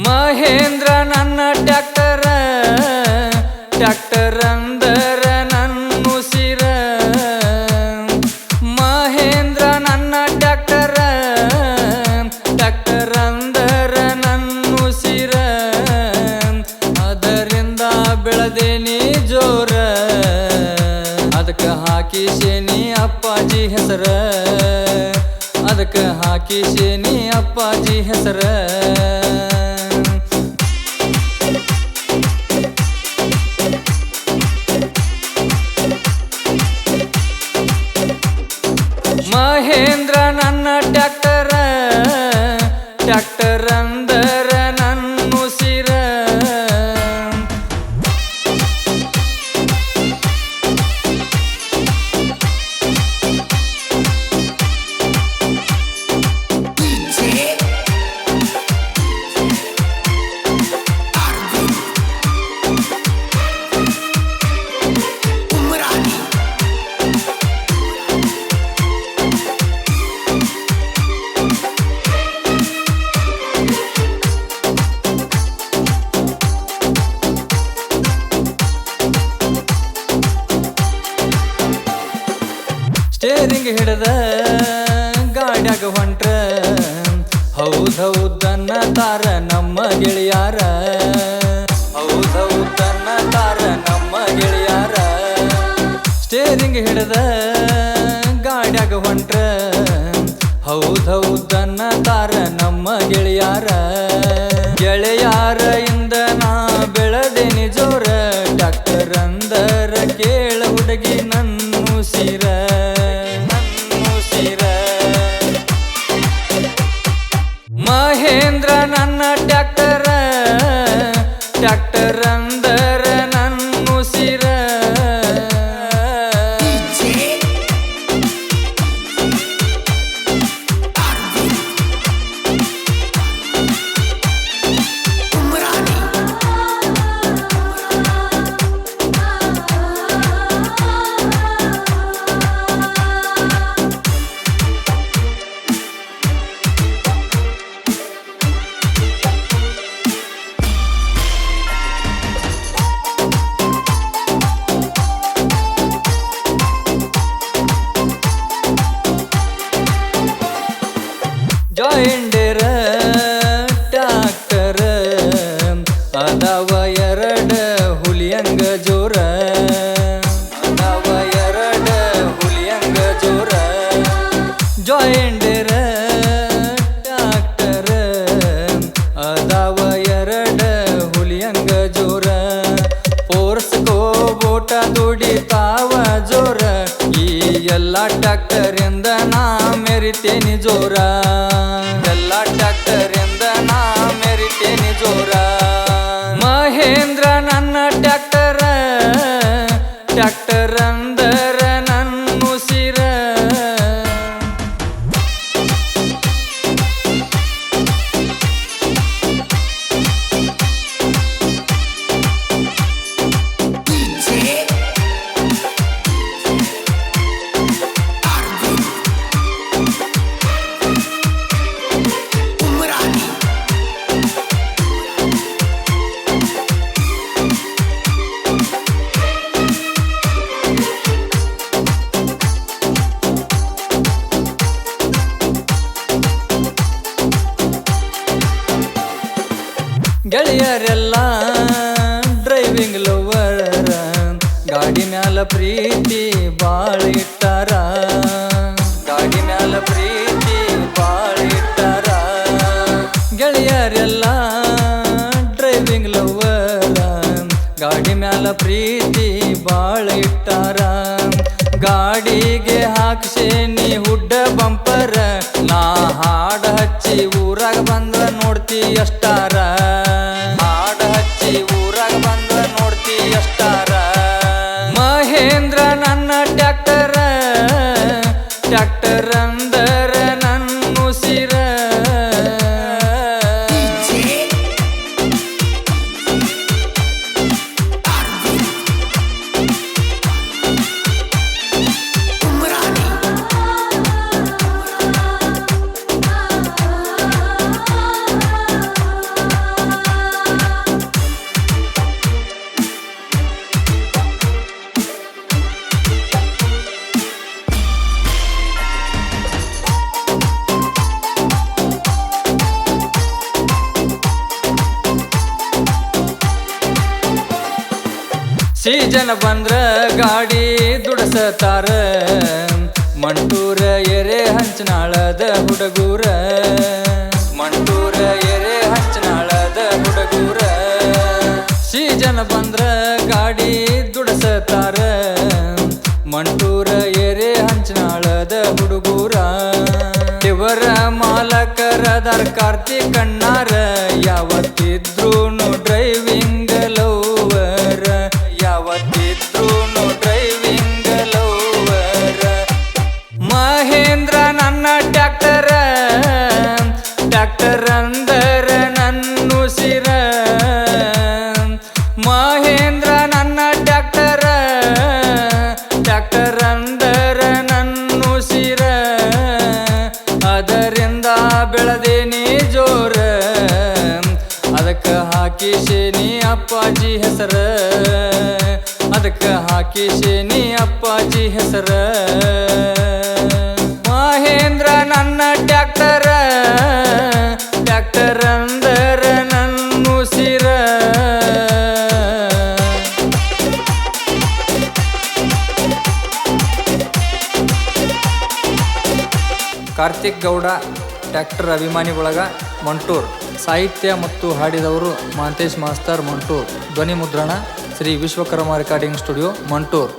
ಮಹೇಂದ್ರ ನನ್ನ ಟ್ಯಾಕ್ಟರ್ ಅಂದರ ನನ್ನುಸಿರ ಮಹೇಂದ್ರ ನನ್ನ ಟ್ಯಾಕ್ಟರ್ ಅಂದರ ನನ್ನುಸಿರ ಅದರಿಂದ ಬೆಳೆದೇನಿ ಜೋರ ಅದಕ್ಕೆ ಹಾಕಿಸೇನಿ ಅಪ್ಪಾಜಿ ಹೆಸರ ಅದಕ್ಕೆ ಹಾಕಿಸೇನಿ ಅಪ್ಪಾಜಿ ಹೆಸರ ಮಹೇಂದ್ರ ನನ್ನ ಟ್ಯಾಕ್ಟರ್ ಅಂದರ ನನ್ನುಸಿರ ಸ್ಟೇರಿಂಗ್ ಹಿಡದ ಗಾಡ್ಯಾಗ ಹೊಂಟ್ರ ಹೌದನ್ನ ತಾರ ನಮ್ಮ ಗೆಳೆಯಾರ ಹೌದನ್ನ ತಾರ ನಮ್ಮ ಗೆಳೆಯಾರ ಸ್ಟೇರಿಂಗ್ ಹಿಡದ ಗಾಡ್ಯಾಗ ಹೊಂಟ್ರ ಹೌದನ್ನ ತಾರ ನಮ್ಮ ಗೆಳೆಯಾರ ಗೆಳೆಯಾರ ಇಂದ ನಾ ಬೆಳೆದೇನಿ ಜೋರ ಟ್ಯಾಕ್ಟರ್ ಅಂದರ ಕೇಳ ಹುಡುಗಿ ನನ್ನುಸಿರ ಮಹೇಂದ್ರ ನನ್ನ ಟ್ಯಾಕ್ಟರ್ ಅಂದರ ನನ್ನುಸಿರ ಜಾಯಿಂಡರ ಟ್ಯಾಕ್ಟರ್ ಅದಾವ ಎರಡ ಹುಲಿಯಂಗ ಜೋರ ಅದಾವ ಎರಡ ಹುಲಿಯಂಗ ಜೋರ ಜಾಯಿಂಡರ ಟ್ಯಾಕ್ಟರ್ ಅದಾವ ಎರಡ ಹುಲಿಯಂಗ ಜೋರ ಪೋರ್ಸ್ಕೋ ಬೋಟ ದುಡಿತಾವ ಜೋರ ಈ ಎಲ್ಲ ಟ್ಯಾಕ್ಟರ್ ಇಂದ ನಾ ಮೆರಿತೇನಿ ಜೋರ ಎಲ್ಲ ಟ್ಯಾಕ್ಟರ್ ಇಂದ ನಾ ಮೆರಿತೇನಿ ಜೋರ ಮಹೇಂದ್ರ ನನ್ನ ಟ್ಯಾಕ್ಟರ್ ಅಂದರ ನನ್ನುಸಿರ ಗೆಳೆಯರೆಲ್ಲ ಡ್ರೈವಿಂಗ್ ಲವರ್ ಗಾಡಿ ಮ್ಯಾಲ ಪ್ರೀತಿ ಬಾಳ ಇಟ್ಟಾರ ಗಾಡಿ ಮ್ಯಾಲ ಪ್ರೀತಿ ಬಾಳ ಇಟ್ಟಾರ ಗೆಳೆಯರೆಲ್ಲ ಡ್ರೈವಿಂಗ್ ಲವರ್ ಗಾಡಿ ಮ್ಯಾಲ ಪ್ರೀತಿ ಬಾಳ ಇಟ್ಟಾರ ಗಾಡಿಗೆ ಹಾಕ್ಸೇನಿ ಹುಡ್ಡ ಬಂಪರ ನಾ ಹಾಡ ಹಚ್ಚಿ ಊರಾಗ ಬಂದ್ರ ನೋಡ್ತಿ ಅಷ್ಟಾರ ಹಾಡ ಹಚ್ಚಿ ಊರಾಗ ಬಂದ್ರ ನೋಡ್ತಿ ಅಷ್ಟಾರ ಮಹೇಂದ್ರ ನನ್ನ ಟ್ಯಾಕ್ಟರ್ ಅಂದರ ನನ್ನ ಉಸಿರ ಸೀಜನ್ ಬಂದ್ರ ಗಾಡಿ ದುಡಸತಾರ ಮಂಟೂರ ಎರೆ ಹಂಚನಾಳದ ಹುಡುಗೂರ ಮಂಟೂರ ಎರೆ ಹಂಚನಾಳದ ಹುಡುಗೂರ ಸೀಜನ್ ಬಂದ್ರ ಗಾಡಿ ದುಡಸತಾರ ಮಂಟೂರ ಎರೆ ಹಂಚನಾಳದ ಹುಡುಗೂರ ಇವರ ಮಾಲಕರದಾರ ಕಾರ್ತಿಕ್ ಅಣ್ಣಾರ ಯಾವತ್ತಿದ್ರೂನು ಡ್ರೈವಿಂಗ್ ಲವರ್ ಯಾವತ್ತಿದ್ರೂನು ಡ್ರೈವಿಂಗ್ ಲವರ್ ಮಹೇಂದ್ರ ನನ್ನ ಟ್ಯಾಕ್ಟರ್ ಅಂದರ ನನ್ನ ಉಸಿರ ಮಹೇಂದ್ರ ನನ್ನ ಟ್ಯಾಕ್ಟರ್ ಅಂದರ ನನ್ನ ಉಸಿರ ಅದರಿಂದ ಬೆಳೆದೇನಿ ಜೋರ ಅದಕ್ಕ ಹಾಕಿಸೇನಿ ಅಪ್ಪಾಜಿ ಹೆಸರ ಅದಕ್ಕ ಹಾಕಿಸೇನಿ ಅಪ್ಪಾಜಿ ಹೆಸರ ಮಹೇಂದ್ರ ನನ್ನ ಟ್ಯಾಕ್ಟರ್ ಅಂದರ ನನ್ನ ಉಸಿರ ಕಾರ್ತಿಕ್ ಗೌಡ ಟ್ಯಾಕ್ಟರ್ ಅಭಿಮಾನಿ ಬಳಗ ಮಂಟೂರ್ ಸಾಹಿತ್ಯ ಮತ್ತು ಹಾಡಿದವರು ಮಹಂತೇಶ್ ಮಾಸ್ತರ್ ಮಂಟೂರ್ ಧ್ವನಿ ಮುದ್ರಣ ಶ್ರೀ ವಿಶ್ವಕರ್ಮ ರೆಕಾರ್ಡಿಂಗ್ ಸ್ಟುಡಿಯೋ ಮಂಟೂರ್